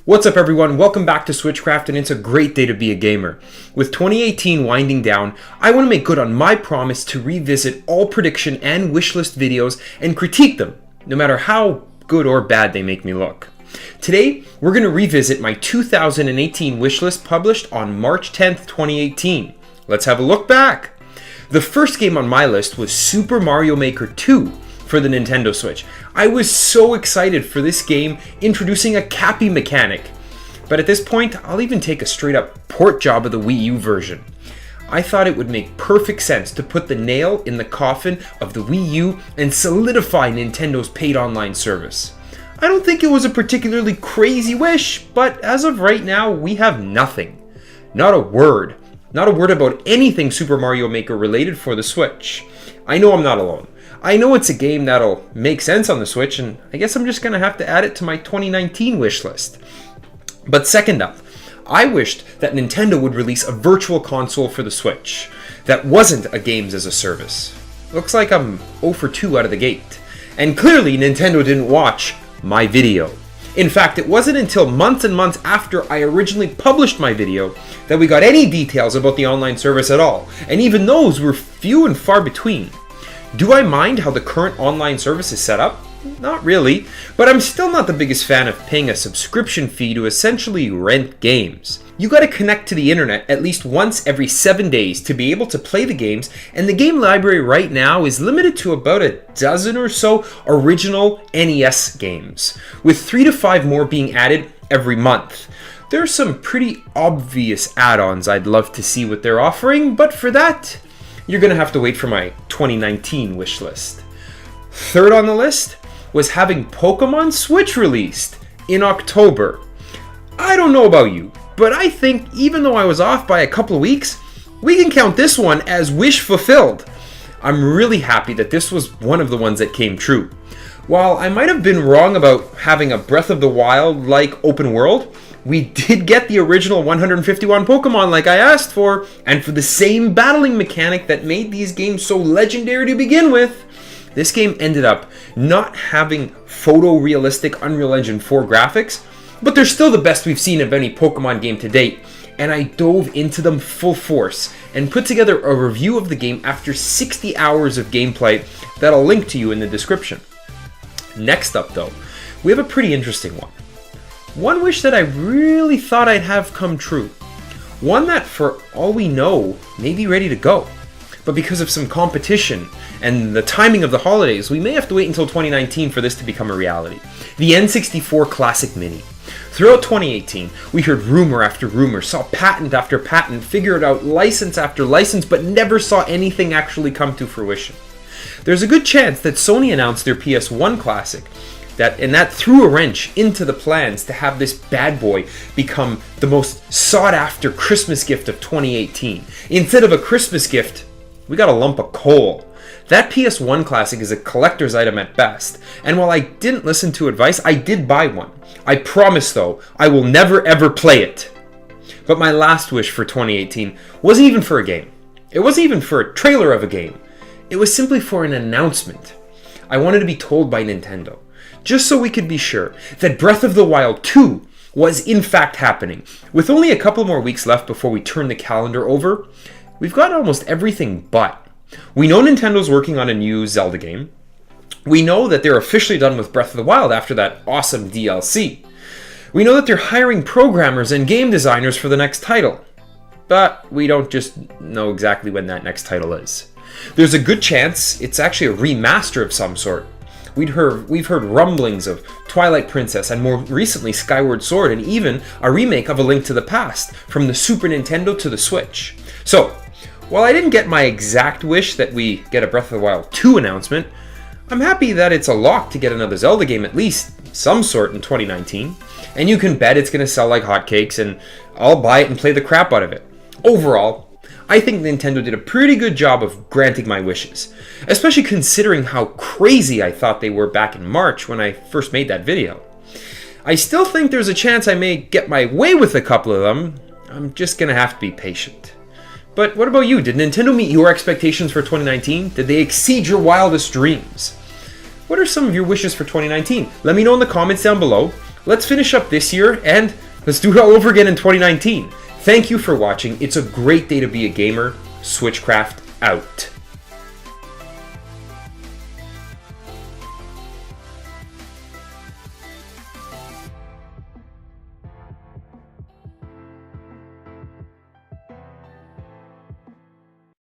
What's up everyone, welcome back to Switchcraft, and it's a great day to be a gamer. With 2018 winding down, I want to make good on my promise to revisit all prediction and wishlist videos and critique them, no matter how good or bad they make me look. Today, we're going to revisit my 2018 wishlist published on March 10th, 2018. Let's have a look back. The first game on my list was Super Mario Maker 2 for the Nintendo Switch. I was so excited for this game introducing a cappy mechanic. But at this point, I'll even take a straight up port job of the Wii U version. I thought it would make perfect sense to put the nail in the coffin of the Wii U and solidify Nintendo's paid online service. I don't think it was a particularly crazy wish, but as of right now, we have nothing. Not a word. Not a word about anything Super Mario Maker related for the Switch. I know I'm not alone. I know it's a game that'll make sense on the Switch, and I guess I'm just going to have to add it to my 2019 wish list. But second up, I wished that Nintendo would release a virtual console for the Switch that wasn't a games as a service. Looks like I'm 0 for 2 out of the gate. And clearly Nintendo didn't watch my video. In fact, it wasn't until months and months after I originally published my video that we got any details about the online service at all, and even those were few and far between. Do I mind how the current online service is set up? Not really, but I'm still not the biggest fan of paying a subscription fee to essentially rent games. You gotta connect to the internet at least once every 7 days to be able to play the games, and the game library right now is limited to about a dozen or so original NES games, with 3 to 5 more being added every month. There's some pretty obvious add-ons I'd love to see what they're offering, but for that, you're gonna have to wait for my 2019 wish list. Third on the list was having Pokemon Switch released in October. I don't know about you, but I think even though I was off by a couple of weeks, we can count this one as wish fulfilled. I'm really happy that this was one of the ones that came true. While I might have been wrong about having a Breath of the Wild-like open world, we did get the original 151 Pokemon like I asked for, and for the same battling mechanic that made these games so legendary to begin with. This game ended up not having photorealistic Unreal Engine 4 graphics, but they're still the best we've seen of any Pokemon game to date, and I dove into them full force and put together a review of the game after 60 hours of gameplay that I'll link to you in the description. Next up though, we have a pretty interesting one. One wish that I really thought I'd have come true. One that, for all we know, may be ready to go. But because of some competition and the timing of the holidays, we may have to wait until 2019 for this to become a reality. The N64 Classic Mini. Throughout 2018, we heard rumor after rumor, saw patent after patent, figured out license after license, but never saw anything actually come to fruition. There's a good chance that Sony announced their PS1 Classic, that threw a wrench into the plans to have this bad boy become the most sought-after Christmas gift of 2018. Instead of a Christmas gift, we got a lump of coal. That PS1 Classic is a collector's item at best, and while I didn't listen to advice, I did buy one. I promise though, I will never ever play it. But my last wish for 2018 wasn't even for a game. It wasn't even for a trailer of a game. It was simply for an announcement. I wanted to be told by Nintendo, just so we could be sure that Breath of the Wild 2 was in fact happening. With only a couple more weeks left before we turn the calendar over, we've got almost everything but. We know Nintendo's working on a new Zelda game. We know that they're officially done with Breath of the Wild after that awesome DLC. We know that they're hiring programmers and game designers for the next title. But we don't just know exactly when that next title is. There's a good chance it's actually a remaster of some sort. We've heard rumblings of Twilight Princess and more recently Skyward Sword, and even a remake of A Link to the Past from the Super Nintendo to the Switch. So, while I didn't get my exact wish that we get a Breath of the Wild 2 announcement, I'm happy that it's a lock to get another Zelda game at least some sort in 2019, and you can bet it's going to sell like hotcakes, and I'll buy it and play the crap out of it. Overall, I think Nintendo did a pretty good job of granting my wishes, especially considering how crazy I thought they were back in March when I first made that video. I still think there's a chance I may get my way with a couple of them. I'm just gonna have to be patient. But what about you? Did Nintendo meet your expectations for 2019? Did they exceed your wildest dreams? What are some of your wishes for 2019? Let me know in the comments down below. let's finish up this year and let's do it all over again in 2019. Thank you for watching. It's a great day to be a gamer. Switchcraft out.